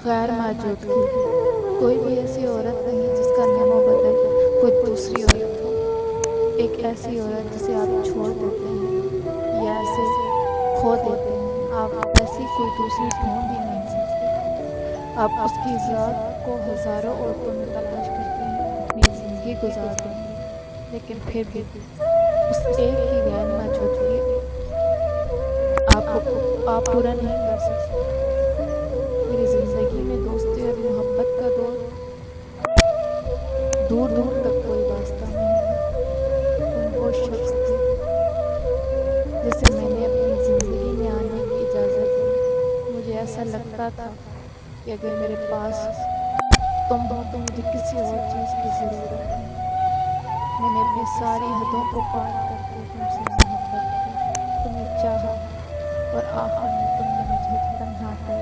गैर मौजूदगी। कोई भी ऐसी औरत नहीं जिसका नामो बदल कोई दूसरी औरत हो। एक ऐसी औरत जिसे आप छोड़ देते हैं या ऐसे खो देते हैं, आप वैसी कोई दूसरी ढूंढ ही नहीं सकते। आप उसकी ज़ात को हज़ारों औरतों में तलाश करते हैं, अपनी ज़िंदगी गुजार देंगे, लेकिन फिर भी उस एक ही गैर मौजूदगी आप पूरा नहीं कर सकते। मेरी ज़िंदगी में दोस्ती और मोहब्बत का दौर दूर दूर तक कोई वास्ता नहीं है। तुम वो शख्स थे जिसे मैंने अपनी ज़िंदगी में आने की इजाज़त दी। मुझे ऐसा लगता था कि अगर मेरे पास तुम हो तो मुझे किसी और चीज़ की ज़रूरत नहीं। मैंने अपनी सारी हदों को पार करके तुमसे मोहब्बत की, तुम्हें चाहा, और आखिर में तुमने मुझे तन्हा कर